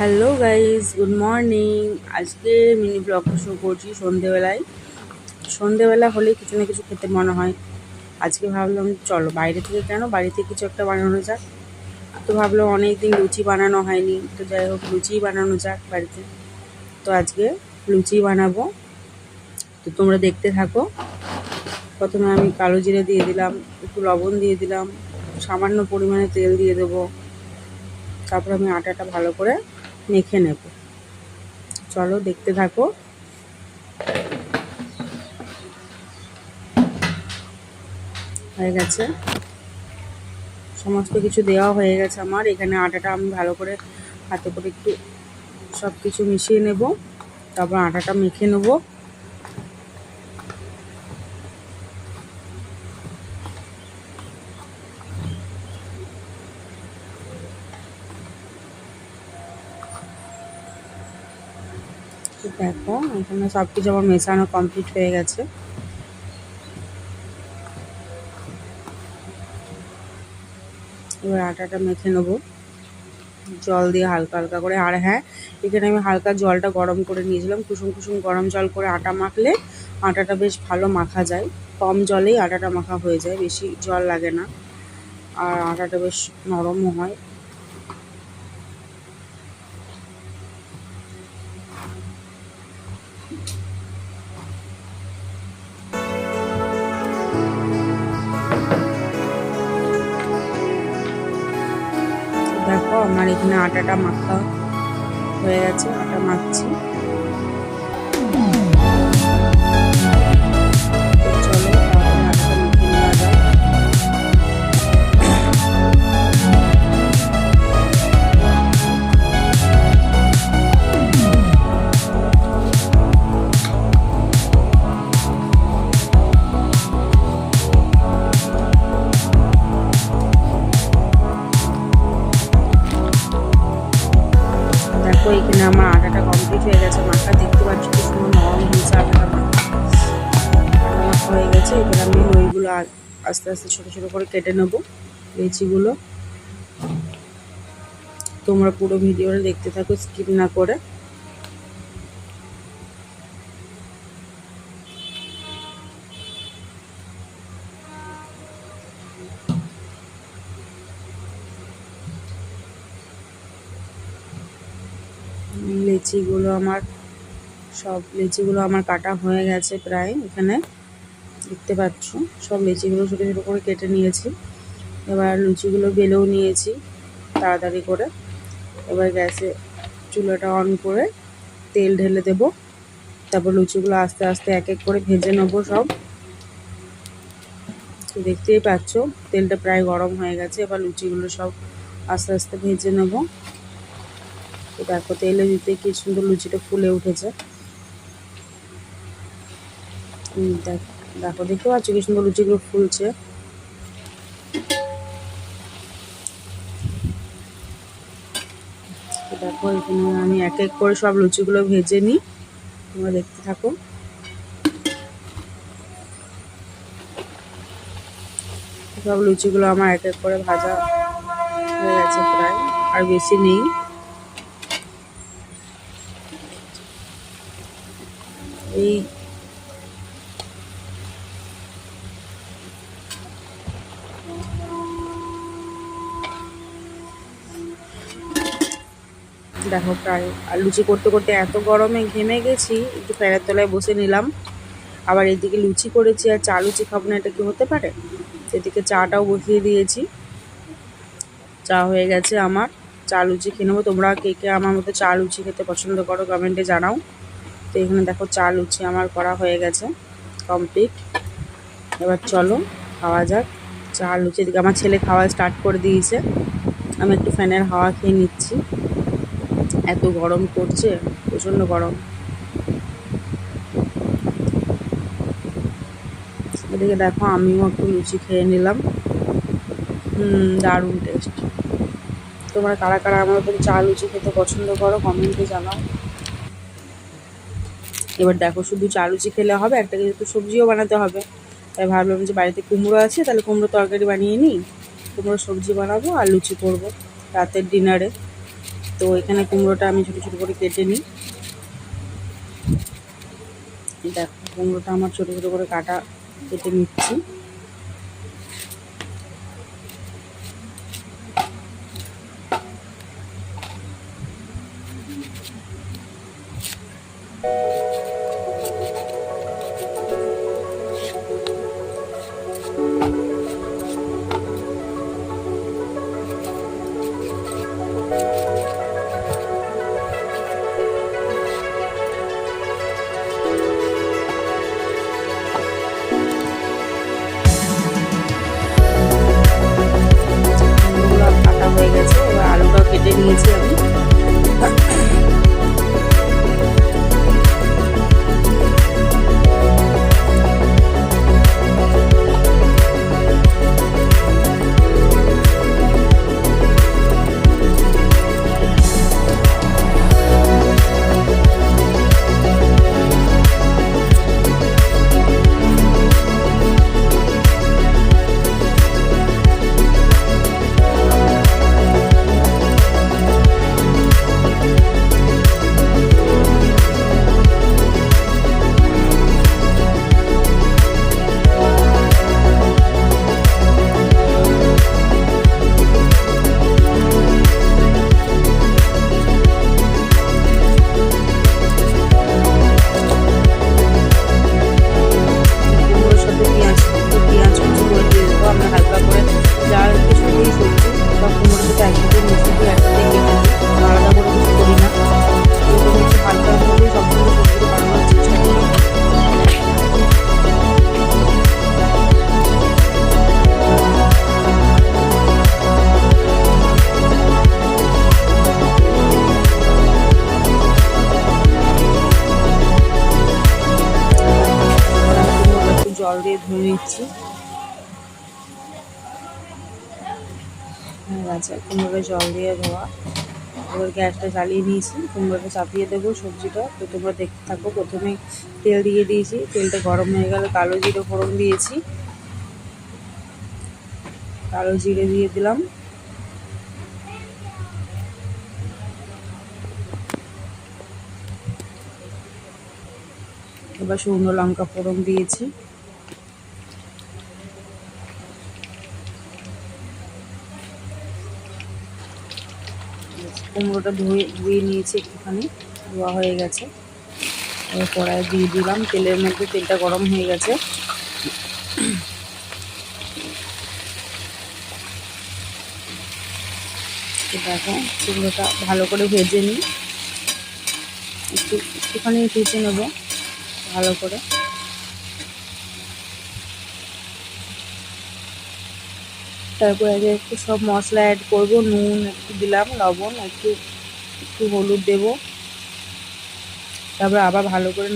Hello guys, good morning. আজকে mini ব্লগটা শুরু করছি সন্ধেবেলা হলে কিছু না কিছু খেতে মনে হয়। আজকে ভাবলাম চলো বাইরে থেকে কেন, বাড়িতে কিছু একটা বানানো যাক। তো ভাবলাম অনেক দিন লুচি বানানো হয়নি, তো যাই হোক লুচি বানানো যাক বাড়িতে। তো আজকে লুচি বানাবো, তো তোমরা দেখতে থাকো। প্রথমে আমি কালো জিরে দিয়ে দিলাম, একটু লবণ দিয়ে দিলাম, সামান্য পরিমাণে তেল দিয়ে দেবো। তারপর আমি আটাটা ভালো করে মেখে নেব। চলো দেখতে থাকো। হয়ে গেছে, সমস্ত কিছু দেওয়া হয়ে গেছে আমার। এখানে আটাটা আমি ভালো করে হাতে করে একটু সব কিছু মিশিয়ে নেব, তারপর আটাটা মেখে নেব। দেখো এখানে সব কিছু আমার মেশানো কমপ্লিট হয়ে গেছে। এবার আটাটা মেখে নেব জল দিয়ে হালকা হালকা করে। আর হ্যাঁ, এখানে আমি হালকা জলটা গরম করে নিয়েছিলাম, কুসুম কুসুম গরম জল করে আটা মাখলে আটাটা বেশ ভালো মাখা যায়। কম জলেই আটাটা মাখা হয়ে যায়, বেশি জল লাগে না, আর আটাটা বেশ নরমও হয়। দেখো আমার এখানে আটাটা মাখা হয়ে গেছে, আটা মাখছি। চলো তারপরে আটাটা মেখে নেওয়া যায়। দেখো এখানে আমার আটাটা কমপ্লিট হয়ে গেছে মাখা, দেখতে পাচ্ছি কি সুন্দর নরম হয়েছে আটাটা মাখা। আটা মাখা হয়ে গেছে। এবার আমি ওইগুলো আস্তে আস্তে ছোটো ছোটো করে কেটে নেবো লেচিগুলো। তোমরা পুরো ভিডিওটা দেখতে থাকো, স্কিপ না করে। লেচিগুলো আমার কাটা হয়ে গেছে প্রায়। এখানে দেখতে পাচ্ছ সব লেচিগুলো ছোটো ছোটো করে কেটে নিয়েছি। এবার লুচিগুলো বেলেও নিয়েছি তাড়াতাড়ি করে। এবার গ্যাসে চুলাটা অন করে তেল ঢেলে দেব, তারপর লুচিগুলো আস্তে আস্তে এক এক করে ভেজে নেবো সব। তো দেখতেই পাচ্ছ তেলটা প্রায় গরম হয়ে গেছে। এবার লুচিগুলো সব আস্তে আস্তে ভেজে নেব। তো দেখো তেলে দিতে কি সুন্দর লুচিটা ফুলে উঠেছে। দেখো দেখতে পাচ্ছ কি সুন্দর লুচিগুলো ফুলছে। দেখো এখানে আমি এক এক করে সব লুচিগুলো ভেজে নিই, তোমরা দেখতে থাকো। সব লুচিগুলো আমার এক এক করে ভাজা হয়ে গেছে প্রায়, আর বেশি নেই। এই দেখো প্রায়, আর লুচি করতে করতে এত গরমে ঘেমে গেছি, একটু ফ্যানের তলায় বসে নিলাম। আবার এদিকে লুচি করেছি আর চা লুচি খাবো না, এটা কি হতে পারে? এদিকে চাটাও বসিয়ে দিয়েছি, চা হয়ে গেছে আমার। চা লুচি খেয়ে নেবো। তোমরা কে কে আমার মতো চা লুচি খেতে পছন্দ করো কমেন্টে জানাও। তো এখানে দেখো চা লুচি আমার করা হয়ে গেছে কমপ্লিট। এবার চলো খাওয়া যাক চা লুচি। এদিকে আমার ছেলে খাওয়া স্টার্ট করে দিয়েছে, আমি একটু ফ্যানের হাওয়া খেয়ে নিচ্ছি। এত গরম করছে, প্রচণ্ড গরম। এদিকে দেখো আমিও একটু লুচি খেয়ে নিলাম। দারুণ টেস্ট। তোমরা কারা কারা আমার মতন চা লুচি খেতে পছন্দ করো কমেন্টে জানাও। এবার দেখো শুধু চা লুচি খেলে হবে, একটা কিছু সবজিও বানাতে হবে। তাই ভাবলাম যে বাড়িতে কুমড়ো আছে, তাহলে কুমড়ো তরকারি বানিয়ে নিই, কুমড়ো সবজি বানাবো আর লুচি করবো রাতের ডিনারে। তো এখানে কুমড়োটা আমি ছোটো ছোটো করে কেটে নিই। দেখো কুমড়োটা আমার ছোটো ছোটো করে কেটে নিচ্ছি। কুমড়োগুলো কাটা হয়ে গেছে, এবার আলুটাও কেটে নিয়েছি আমি। জল দিয়ে ধুয়ে নিচ্ছি। আচ্ছা, কুমড়োটা জল দিয়ে ধোয়া। এবার গ্যাসটা জ্বালিয়ে নিয়েছি, কুমড়োটা চাপিয়ে দেবো সবজিটা। তো তোমরা দেখতে থাকো। প্রথমে তেল দিয়ে দিয়েছি, তেলটা গরম হয়ে গেলে কালো জিরে ফোড়ন দিয়েছি। কালো জিরে দিয়ে দিলাম, এবার শুকনো লঙ্কা ফোড়ন দিয়েছি। কুমড়োটা ধুয়ে নিয়েছি, একটুখানি ধোয়া হয়ে গেছে। এবার কড়াইয়ে দিয়ে দিলাম, তেলের মধ্যে তেলটা গরম হয়ে গেছে। দেখো কুমড়োটা ভালো করে ভেজে নিই, একটুখানি ভেজে নেব ভালো করে। তারপরে একটু সব মশলা অ্যাড করব। নুন একটু দিলাম, লবণ একটু হলুদ দেব। তারপরে আবার ভালো করে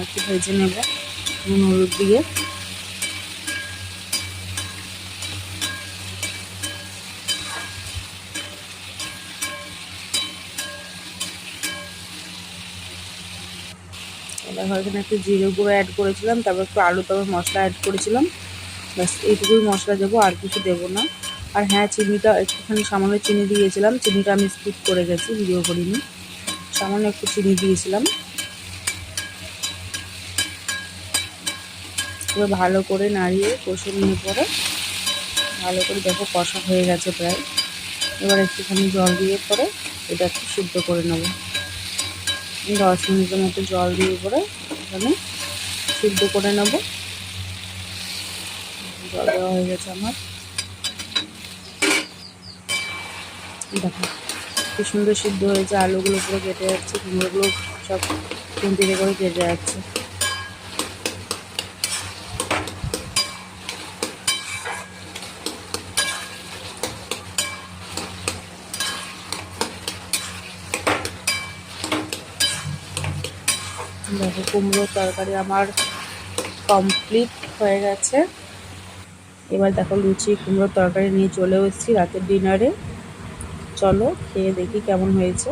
একটু ভেজে নেব নুন হলুদ দিয়ে। এবার এখানে একটু জিরে গুঁড়ো অ্যাড করেছিলাম, তারপর একটু আলু তারপর মশলা অ্যাড করেছিলাম। ব্যাস এইটুকুই মশলা দেবো, আর কিছু দেবো না। আর হ্যাঁ, চিনিটা একটুখানি সামান্য চিনি দিয়েছিলাম, চিনিটা আমি স্কিপ করে গেছি, ভিডিও করিনি। সামান্য একটু চিনি দিয়েছিলাম। এবার ভালো করে নাড়িয়ে কষে নিয়ে পরে ভালো করে দেখো কষা হয়ে গেছে প্রায়। এবার একটুখানি জল দিয়ে পরে এটা একটু সিদ্ধ করে নেব। 10 মিনিটের মতো জল দিয়ে পরে এখানে সিদ্ধ করে নেব। জল দেওয়া হয়ে গেছে আমার। দেখো কি সুন্দর সিদ্ধ হয়েছে, আলুগুলো পুরো কেটে যাচ্ছে, কুমড়োগুলো সব খুন্তিতে করে কেটে যাচ্ছে। দেখো কুমড়োর তরকারি আমার কমপ্লিট হয়ে গেছে। এবার দেখো লুচি কুমড়োর তরকারি নিয়ে চলে এসেছি রাতের ডিনারে। চলো খেয়ে দেখি কেমন হয়েছে।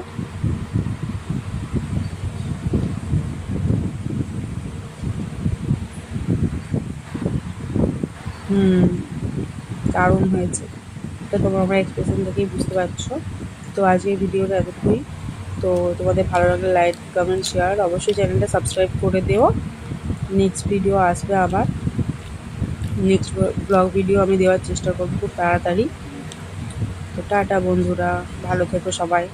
দারুণ হয়েছে, এটা তোমরা আমার এক্সপ্রেশন দেখেই বুঝতে পারছো। তো আজকে ভিডিওটা এতটুকুই। তো তোমাদের ভালো লাগলে লাইক কমেন্ট শেয়ার অবশ্যই চ্যানেলটা সাবস্ক্রাইব করে দিও। নেক্সট ভিডিও আসবে আবার, নেক্সট ব্লগ ভিডিও আমি দেওয়ার চেষ্টা করবো খুব তাড়াতাড়ি। তো টাটা বন্ধুরা, ভালো থেকো সবাই।